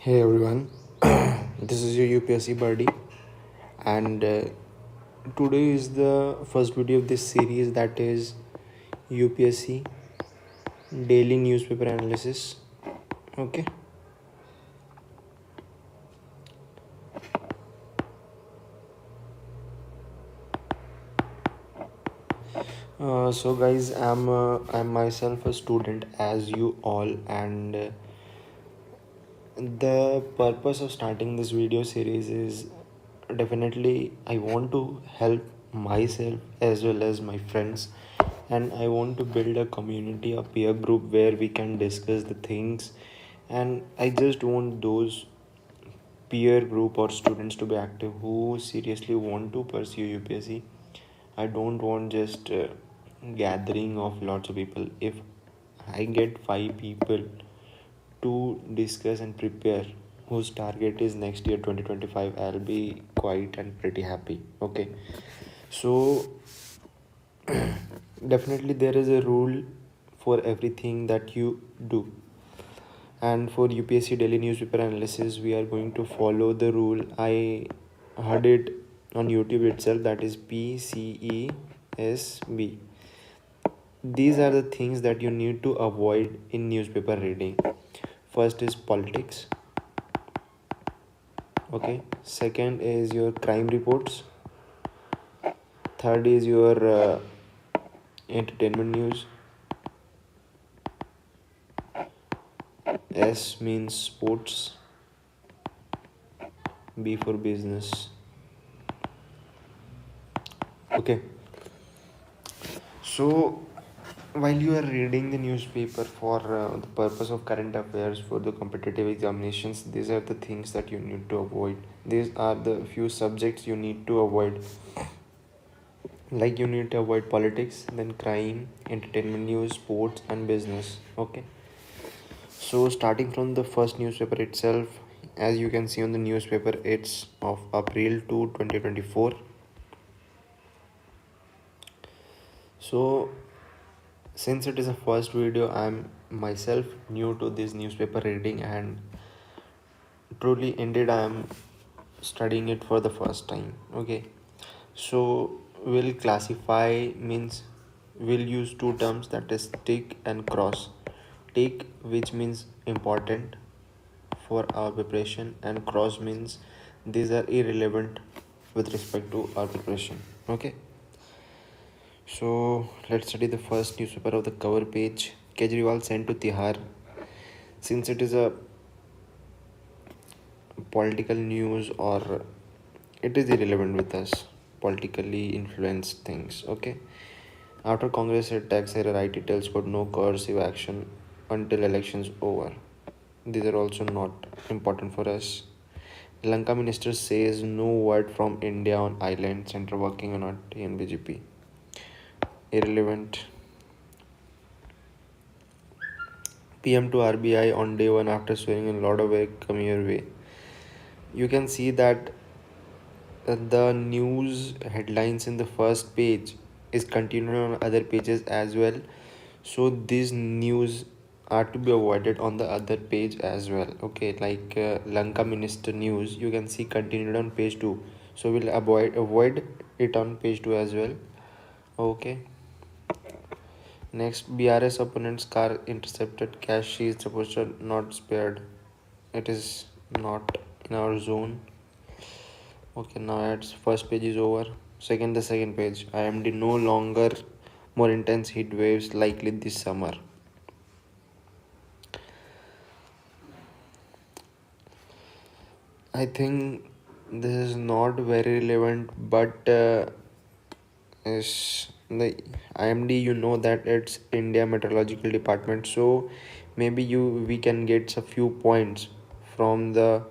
Hey everyone, this is your UPSC buddy, and today is the first video of this series, that is UPSC daily newspaper analysis. Okay, so guys, I'm myself a student as you all, and the purpose of starting this video series is definitely I want to help myself as well as my friends, and I want to build a community, a peer group where we can discuss the things. And I just want those peer group or students to be active who seriously want to pursue UPSC. I don't want just gathering of lots of people. If I get 5 people to discuss and prepare whose target is next year 2025, I'll be quite and pretty happy. Okay, so definitely there is a rule for everything that you do, and for UPSC daily newspaper analysis we are going to follow the rule. I heard it on YouTube itself, that is PCESB. These are the things that you need to avoid in newspaper reading. First is politics. Okay, second is your crime reports. Third is your entertainment news. S means sports. B for business. Okay, so while you are reading the newspaper for the purpose of current affairs for the competitive examinations, these are the things that you need to avoid. These are the few subjects you need to avoid. Like, you need to avoid politics, then crime, entertainment news, sports and business. Okay, so starting from the first newspaper itself, as you can see on the newspaper, it's of April 2 2024. So since it is a first video, I'm myself new to this newspaper reading, and truly indeed I am studying it for the first time. Okay, so we'll classify, means we'll use two terms, that is tick and cross. Tick, which means important for our preparation, and cross means these are irrelevant with respect to our preparation. Okay, so let's study the first newspaper of the cover page. Kejriwal sent to Tihar. Since it is a political news, or it is irrelevant with us, politically influenced things. Okay, after Congress said tax error, IT tells could no coercive action until elections over. These are also not important for us. Lanka minister says no word from India on island, center working on a TNBGP. Irrelevant. PM to RBI on day one after swearing in, a lot of work come your way. You can see that the news headlines in the first page is continued on other pages as well, so these news are to be avoided on the other page as well. Okay, like Lanka minister news, you can see continued on page 2, so we'll avoid it on page 2 as well. Okay, next, BRS opponent's car intercepted, cash seized, supposed not spared. It is not in our zone. Okay, now its first page is over. The second page. IMD no longer more intense heat waves likely this summer. I think this is not very relevant, but is the IMD, you know that it's India Meteorological Department, so maybe we can get a few points from the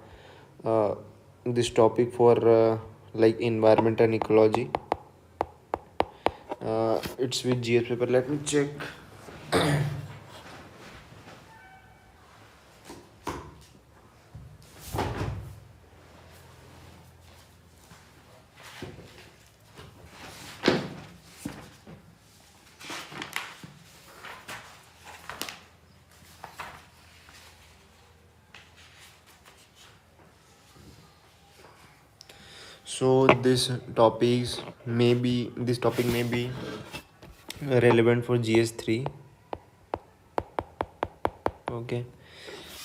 this topic for like environment and ecology. It's with GS paper. Let me check. So this topic may be relevant for GS3. Okay,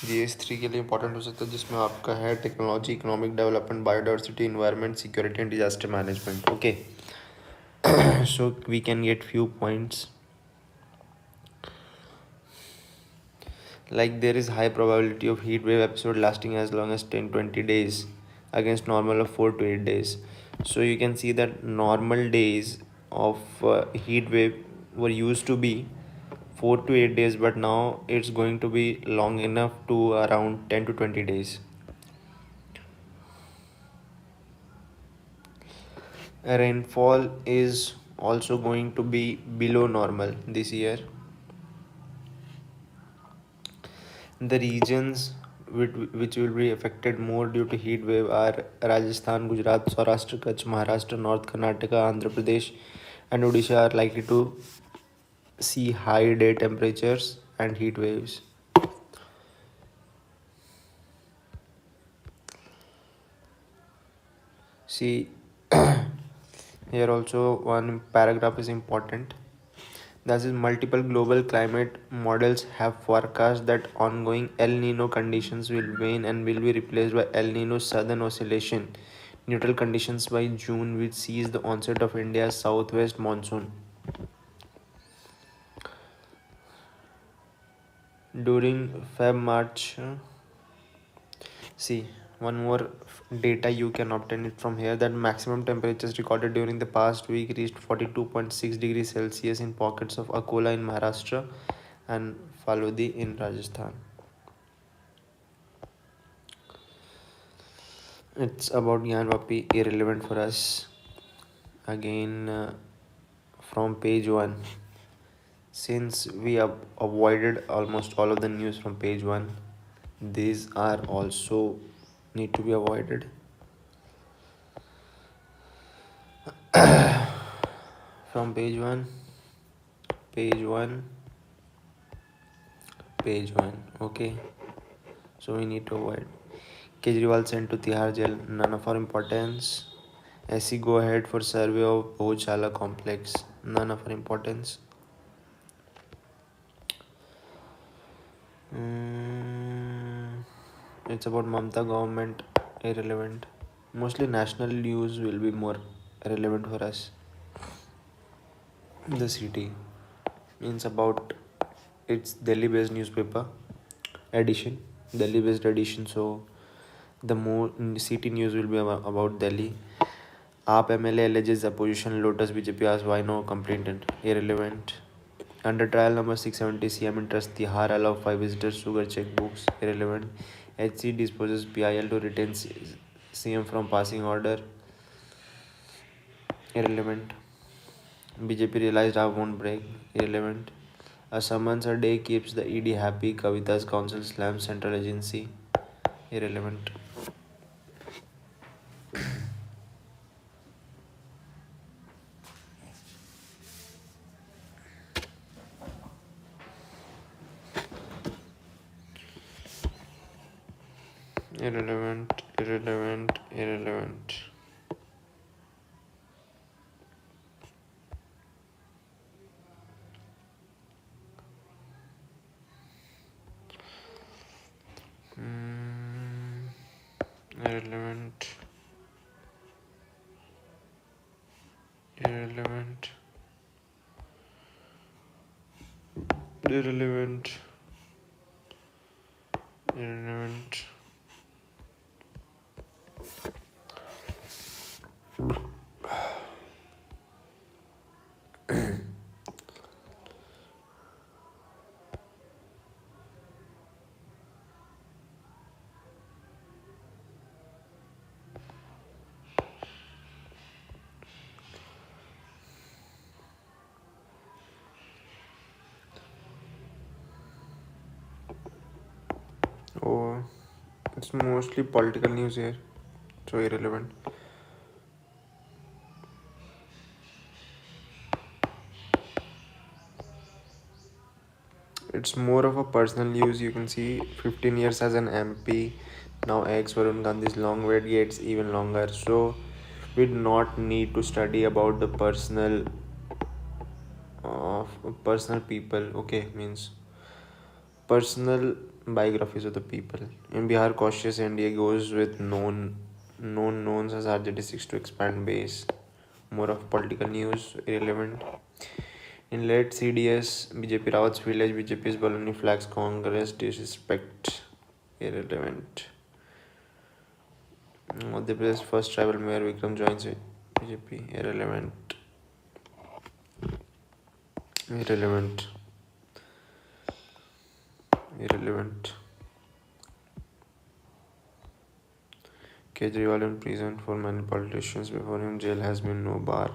GS3 के लिए important हो सकता है, जिसमें आपका है technology, economic development, biodiversity, environment, security and disaster management. Okay, so we can get few points. Like there is high probability of heat wave episode lasting as long as 10-20 days against normal of 4 to 8 days. So you can see that normal days of heat wave were used to be 4 to 8 days, but now it's going to be long enough to around 10 to 20 days. Rainfall is also going to be below normal this year. The regions which will be affected more due to heat wave are Rajasthan, Gujarat, Saurashtra, Kutch, Maharashtra, North Karnataka, Andhra Pradesh, and Odisha are likely to see high day temperatures and heat waves. See, here also one paragraph is important. That is, multiple global climate models have forecast that ongoing El Nino conditions will wane and will be replaced by El Nino Southern Oscillation neutral conditions by June, which sees the onset of India's southwest monsoon. During Feb March, see, one more data you can obtain it from here, that maximum temperatures recorded during the past week reached 42.6 degrees Celsius in pockets of Akola in Maharashtra and Falodi in Rajasthan. It's about Gyanvapi, irrelevant for us. Again, from page 1. Since we have avoided almost all of the news from page 1, these are also need to be avoided. From page 1, page 1, page 1. Okay, so we need to avoid. Kejriwal sent to Tihar jail, none of our importance. SC go ahead for survey of Bhojshala complex, none of our importance. It's about Mamta government, irrelevant. Mostly national news will be more relevant for us. The city means about its Delhi based newspaper edition, Delhi based edition. So the more city news will be about Delhi. AAP MLA alleges opposition Lotus BJP asks why no complainant, irrelevant. Under trial number 670, CM interest Tihar allow 5 visitors sugar checkbooks, irrelevant. HC disposes PIL to retain CM from passing order, irrelevant. BJP realized I won't break, irrelevant. A summons a day keeps the ED happy, Kavita's council slams central agency, irrelevant. Irrelevant, irrelevant, irrelevant. Irrelevant, irrelevant, irrelevant, irrelevant. Oh, it's mostly political news here, so irrelevant. It's more of a personal news. You can see 15 years as an MP. Now ex Varun Gandhi's long wait gets even longer. So We do not need to study about the of personal people. Okay, means personal biographies of the people. In Bihar, cautious India goes with known knowns as RJD6 to expand base. More of political news, irrelevant. In late CDS, BJP Rawat's village, BJP's Balani flags Congress, disrespect, irrelevant. Madhya Pradesh first tribal mayor Vikram joins BJP, irrelevant, irrelevant, irrelevant. Kejriwal in prison for many politicians before him, jail has been no bar.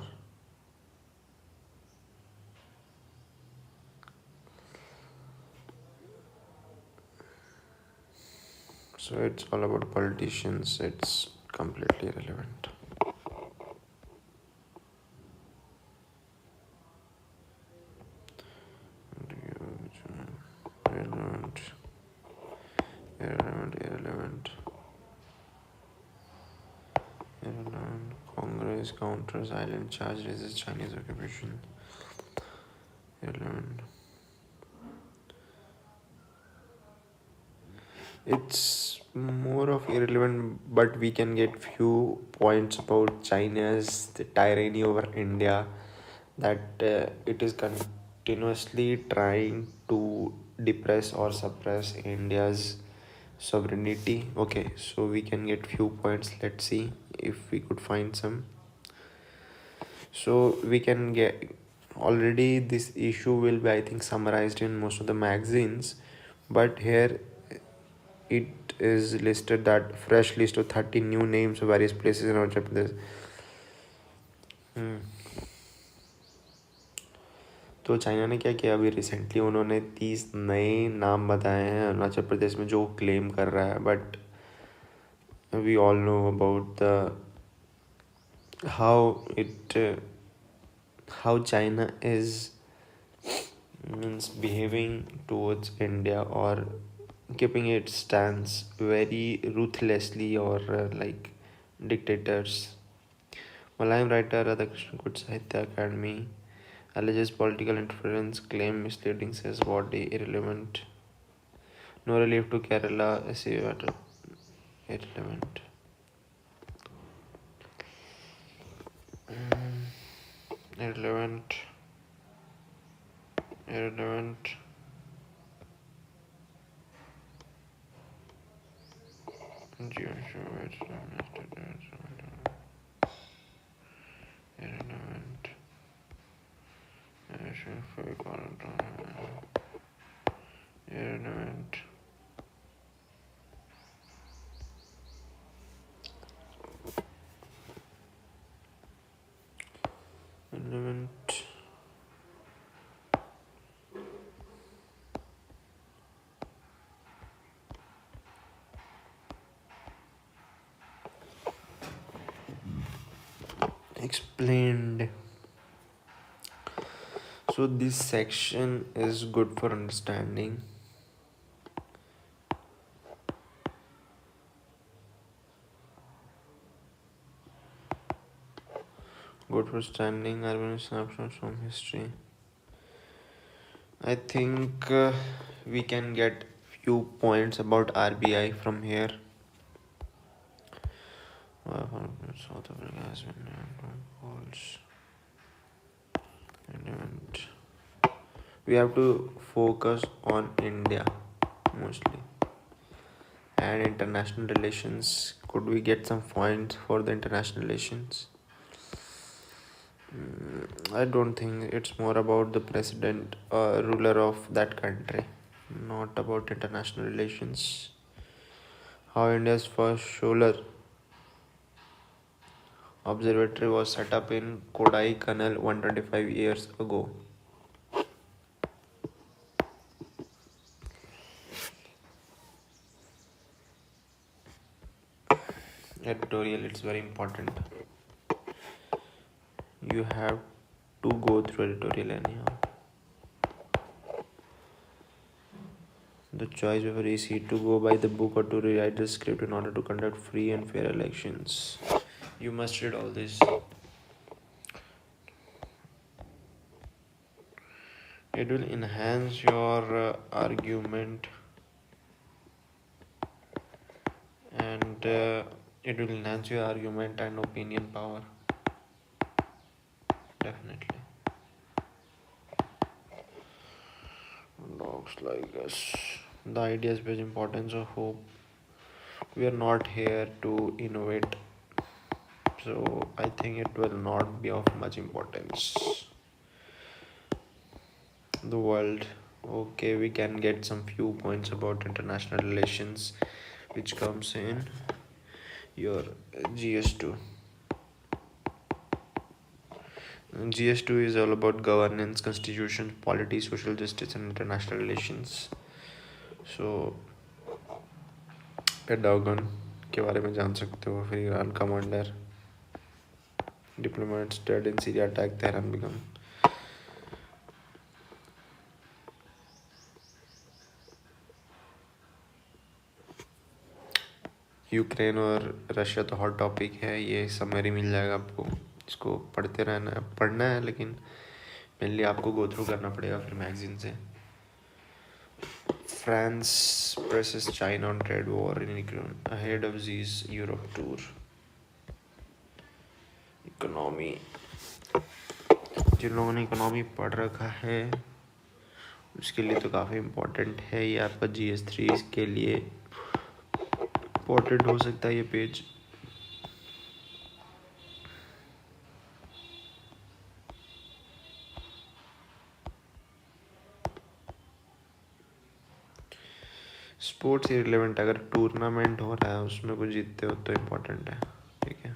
So it's all about politicians, it's completely irrelevant. Irrelevant, irrelevant, irrelevant, irrelevant. Congress counters island charge raises Chinese occupation. Irrelevant. It's more of irrelevant, but we can get few points about China's tyranny over India, that it is continuously trying to depress or suppress India's sovereignty. Okay, so we can get few points. Let's see if we could find some. So we can get, already this issue will be, I think, summarized in most of the magazines, but here it is listed that fresh list of 30 new names of various places in Arunachal Pradesh. तो China ने क्या किया अभी recently, उन्होंने 30 नए नाम बताए हैं अरुणाचल प्रदेश में जो क्लेम कर रहा है, but we all know about the how China is means behaving towards India, or keeping its stance very ruthlessly, or like dictators. Malayam writer Radhakrishnan Good Sahitya Academy alleges political interference, claim misleading, says body, irrelevant. No relief to Kerala, irrelevant. Irrelevant. Irrelevant. Irrelevant. Irrelevant. Irrelevant. Explained. So this section is good for understanding. Good for understanding urban snapshots from history. I think we can get few points about RBI from here. South Africa has been polls. We have to focus on India mostly, and international relations. Could we get some points for the international relations? I don't think. It's more about the president, ruler of that country, not about international relations. How India's first solar observatory was set up in Kodaikanal 125 years ago. Editorial, it's very important. You have to go through editorial anyhow. The choice before easy to go by the book or to rewrite the script in order to conduct free and fair elections. You must read all this. It will enhance your argument, and it will enhance your argument and opinion power. Definitely. Dogs like us. The ideas based importance of hope. We are not here to innovate, so I think it will not be of much importance. The world. Okay, we can get some few points about international relations, which comes in your GS2. GS2 is all about governance, constitution, polity, social justice, and international relations. So pentagon के बारे में जान सकते हो, फिर Iran commander, diplomats dead in Syria attack, Tehran become. Ukraine और Russia तो hot topic है, ये समरी मिल जाएगा आपको, इसको पढ़ते रहना है, पढ़ना है, लेकिन मेनली आपको गो थ्रू करना पड़ेगा फिर मैगजीन से. France presses China on trade war in Ukraine ahead of Xi's Europe tour. Economy. जिन लोगों ने इकोनॉमी पढ़ रखा है उसके लिए तो काफ़ी इम्पोर्टेंट है ये, आपका GS3 के लिए इम्पोर्टेंट हो सकता है ये पेज. स्पोर्ट्स इररिलेवेंट, अगर टूर्नामेंट हो रहा है उसमें कुछ जीतते हो तो इम्पोर्टेंट है, ठीक है,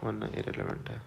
वरना इररिलेवेंट है.